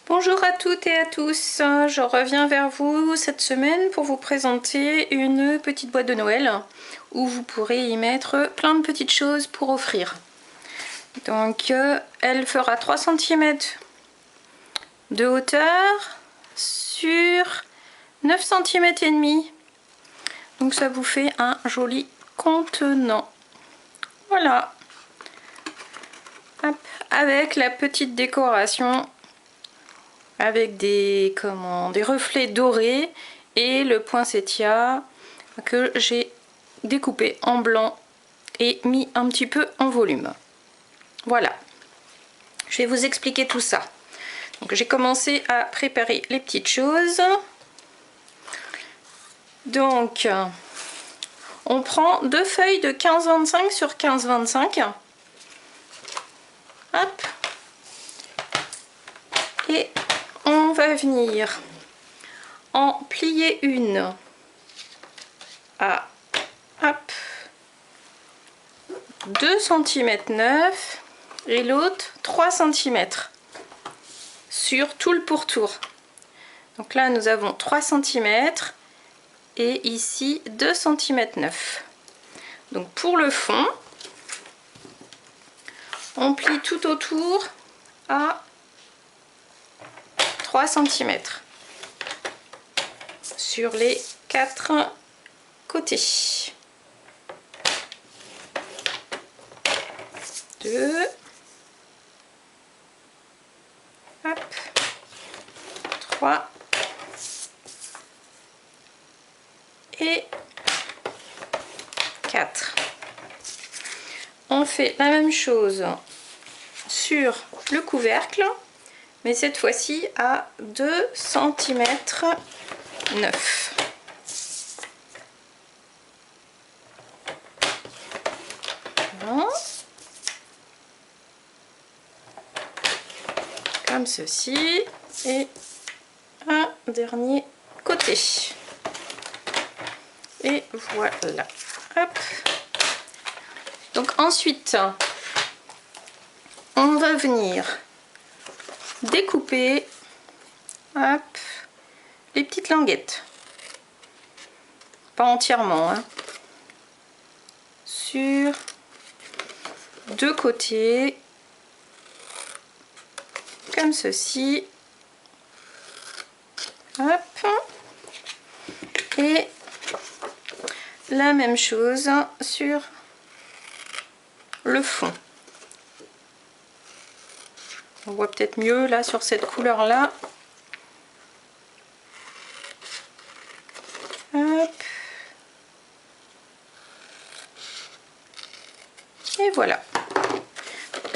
Bonjour à toutes et à tous, je reviens vers vous cette semaine pour vous présenter une petite boîte de Noël où vous pourrez y mettre plein de petites choses pour offrir. Donc elle fera 3 cm de hauteur sur 9 cm et demi. Donc ça vous fait un joli contenant. Voilà. Hop. Avec la petite décoration avec des reflets dorés et le poinsettia que j'ai découpé en blanc et mis un petit peu en volume. Voilà, je vais vous expliquer tout ça. Donc j'ai commencé à préparer les petites choses. Donc on prend 2 feuilles de 15-25 sur 15-25. Hop. Et on va venir en plier une à 2 cm 9 et l'autre 3 cm sur tout le pourtour. Donc là nous avons 3 cm et ici 2 cm 9. Donc pour le fond, on plie tout autour à 3 cm sur les 4 côtés. 2, hop, 3 et 4. On fait la même chose sur le couvercle, mais cette fois-ci à 2 cm 9. Voilà. Comme ceci, et un dernier côté. Et voilà. Hop. Donc ensuite, on va venir découper, hop, les petites languettes. Pas entièrement, hein. Sur 2 côtés, comme ceci. Hop. Et la même chose sur le fond. On voit peut-être mieux là sur cette couleur là. Hop. Et voilà.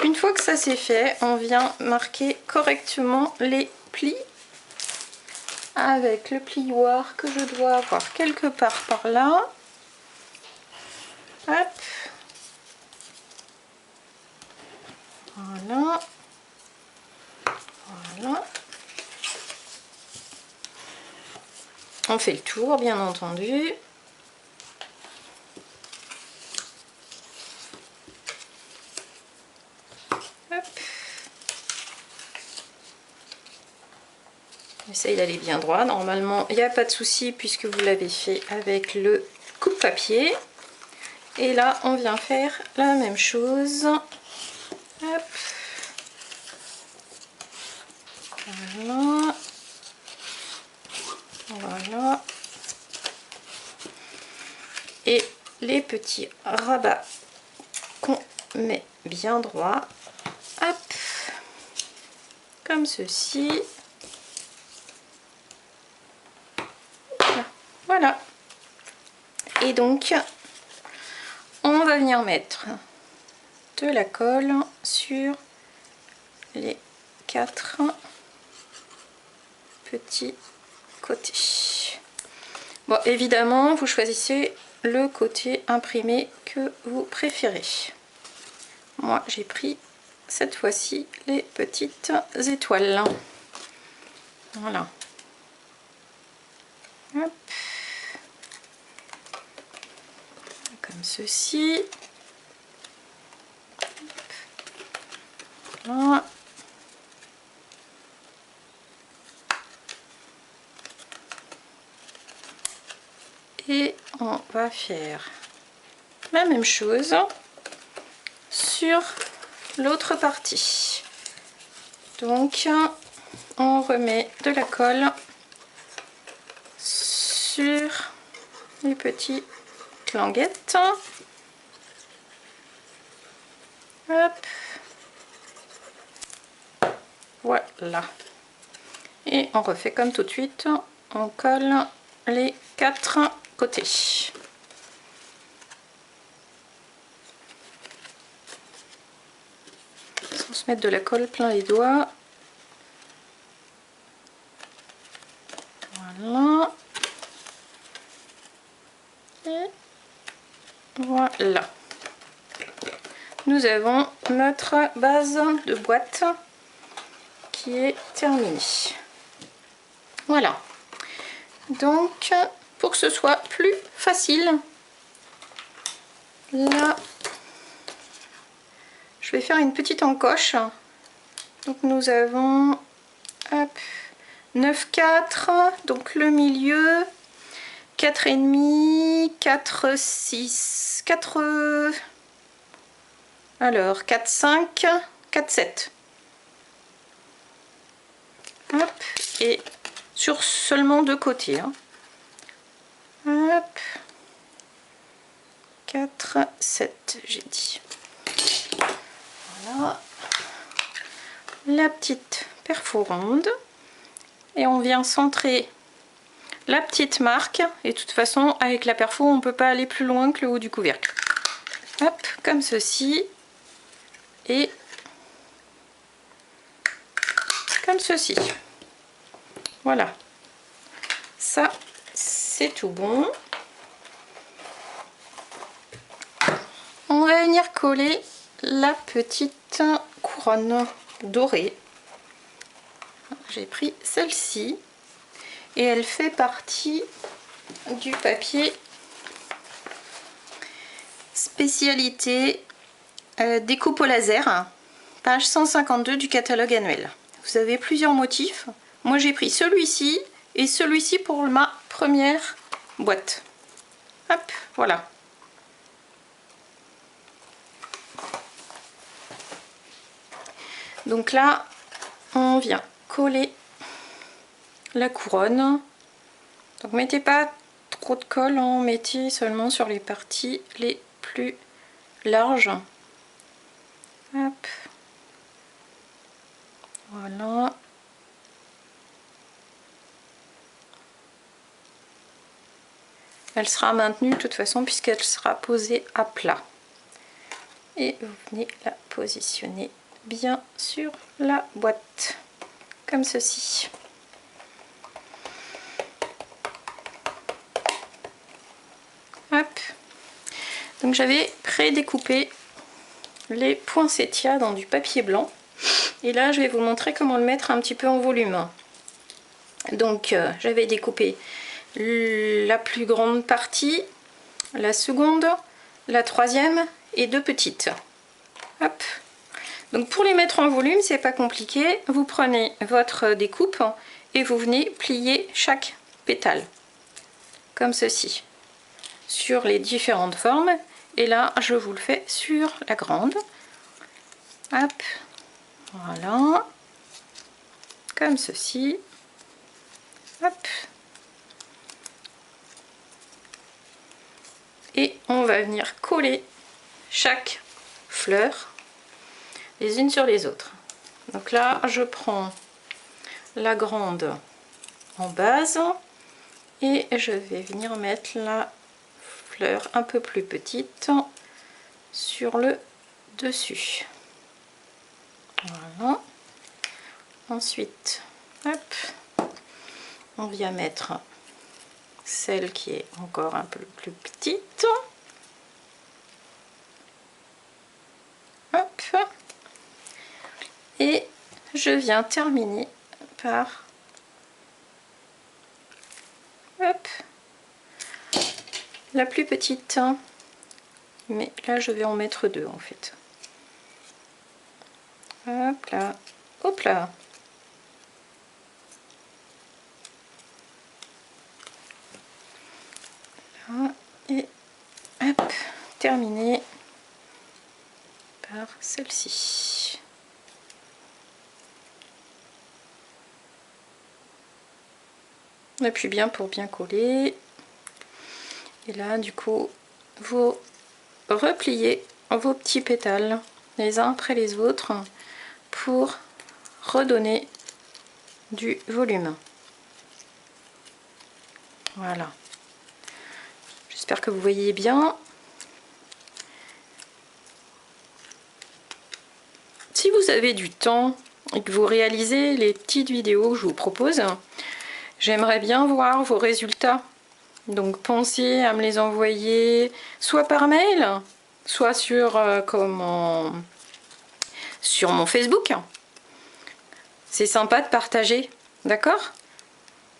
Une fois que ça c'est fait, on vient marquer correctement les plis avec le plioir que je dois avoir quelque part par là. Hop. Voilà. Voilà. On fait le tour, bien entendu. Hop. Essaye d'aller bien droit. Normalement, il n'y a pas de souci puisque vous l'avez fait avec le coupe-papier. Et là, on vient faire la même chose. Hop. Voilà. Voilà. Et les petits rabats qu'on met bien droit. Hop. Comme ceci. Voilà. Et donc, on va venir mettre de la colle sur les 4 petits côtés. Bon, évidemment, vous choisissez le côté imprimé que vous préférez. Moi, j'ai pris cette fois-ci les petites étoiles. Voilà. Hop. Comme ceci. Hop. Voilà. Et on va faire la même chose sur l'autre partie. Donc on remet de la colle sur les petites languettes. Hop. Voilà. Et on refait comme tout de suite. On colle les 4 côtés. Sans se mettre de la colle plein les doigts. Voilà. Et voilà. Nous avons notre base de boîte qui est terminée. Voilà. Donc, pour que ce soit plus facile, là, je vais faire une petite encoche. Donc, nous avons 9, 4, donc le milieu, 4,5, 4, 6, 4, alors 4, 5, 4, 7. Hop, et sur seulement 2 côtés. Hein. Hop, 4, 7, j'ai dit. Voilà. La petite perforonde. Et on vient centrer la petite marque. Et de toute façon, avec la perfo, on ne peut pas aller plus loin que le haut du couvercle. Hop, comme ceci. Et comme ceci. Voilà. Ça, c'est tout bon. On va venir coller la petite couronne dorée. J'ai pris celle-ci et elle fait partie du papier spécialité découpe au laser, page 152 du catalogue annuel. Vous avez plusieurs motifs. Moi j'ai pris celui-ci et celui-ci pour ma première boîte. Hop, voilà. Donc là, on vient coller la couronne. Donc mettez pas trop de colle, hein, mettez seulement sur les parties les plus larges. Hop. Voilà. Elle sera maintenue de toute façon puisqu'elle sera posée à plat. Et vous venez la positionner bien sur la boîte, comme ceci. Hop. Donc j'avais pré-découpé les poinsettias dans du papier blanc. Et là, je vais vous montrer comment le mettre un petit peu en volume. Donc j'avais découpé la plus grande partie, la seconde, la troisième et 2 petites. Hop. Donc pour les mettre en volume, c'est pas compliqué. Vous prenez votre découpe et vous venez plier chaque pétale comme ceci sur les différentes formes. Et là, je vous le fais sur la grande. Hop, voilà, comme ceci. Hop. Et on va venir coller chaque fleur les unes sur les autres. Donc là, je prends la grande en base et je vais venir mettre la fleur un peu plus petite sur le dessus. Voilà. Ensuite, hop, on vient mettre celle qui est encore un peu plus petite. Hop. Et je viens terminer par hop, la plus petite, mais là je vais en mettre 2 en fait. Hop là, hop là. celle-ci. On appuie bien pour bien coller. Et là, du coup, vous repliez vos petits pétales les uns après les autres pour redonner du volume. Voilà. J'espère que vous voyez bien. Si vous avez du temps et que vous réalisez les petites vidéos que je vous propose, j'aimerais bien voir vos résultats. Donc pensez à me les envoyer soit par mail, soit sur, sur mon Facebook. C'est sympa de partager, d'accord?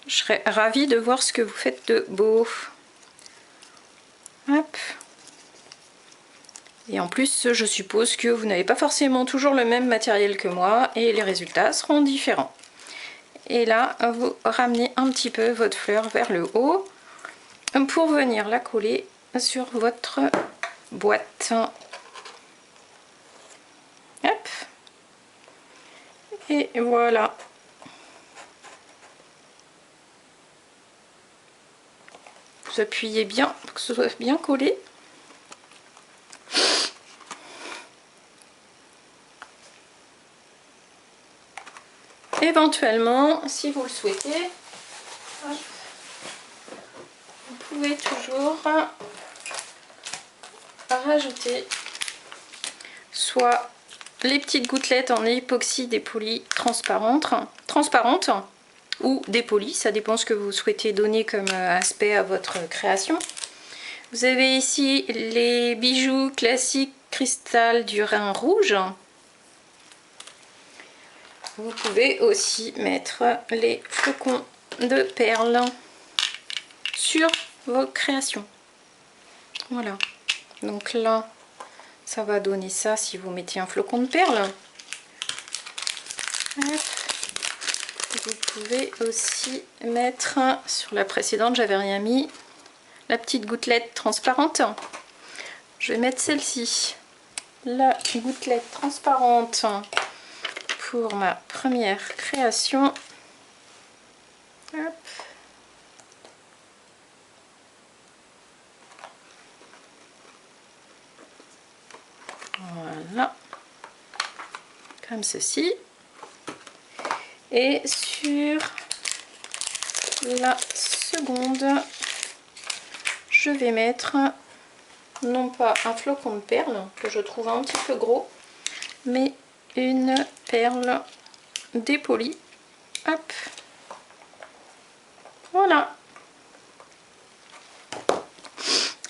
Je serais ravie de voir ce que vous faites de beau. Hop. Et en plus, je suppose que vous n'avez pas forcément toujours le même matériel que moi et les résultats seront différents. Et là, vous ramenez un petit peu votre fleur vers le haut pour venir la coller sur votre boîte. Hop. Et voilà. Vous appuyez bien pour que ce soit bien collé. Éventuellement, si vous le souhaitez, hop, vous pouvez toujours rajouter soit les petites gouttelettes en époxy dépoli transparente ou dépoli, ça dépend ce que vous souhaitez donner comme aspect à votre création. Vous avez ici les bijoux classiques cristal du Rhin rouge. Vous pouvez aussi mettre les flocons de perles sur vos créations. Voilà. Donc là, ça va donner ça si vous mettez un flocon de perles. Vous pouvez aussi mettre, sur la précédente, j'avais rien mis, la petite gouttelette transparente. Je vais mettre celle-ci. La gouttelette transparente pour ma première création. Hop. Voilà, comme ceci. Et sur la seconde, je vais mettre non pas un flocon de perles que je trouve un petit peu gros, mais une perle dépolie. Hop, voilà.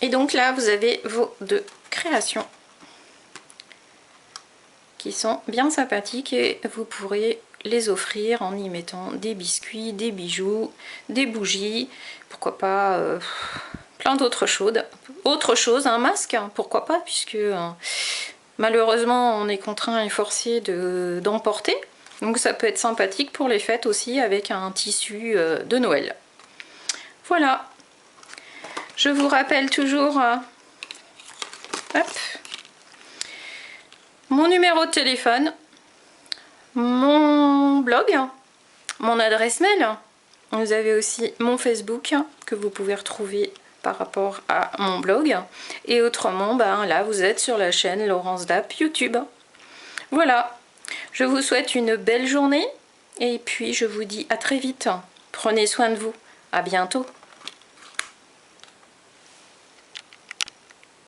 Et donc là, vous avez vos deux créations qui sont bien sympathiques et vous pourrez les offrir en y mettant des biscuits, des bijoux, des bougies, pourquoi pas plein d'autres choses. Autre chose, un masque, pourquoi pas, puisque malheureusement on est contraint et forcé d'emporter. Donc ça peut être sympathique pour les fêtes aussi avec un tissu de Noël. Voilà. Je vous rappelle toujours hop, mon numéro de téléphone, mon blog, mon adresse mail. Vous avez aussi mon Facebook que vous pouvez retrouver par rapport à mon blog. Et autrement, ben là, vous êtes sur la chaîne Laurence Dapp YouTube. Voilà. Je vous souhaite une belle journée. Et puis, je vous dis à très vite. Prenez soin de vous. À bientôt.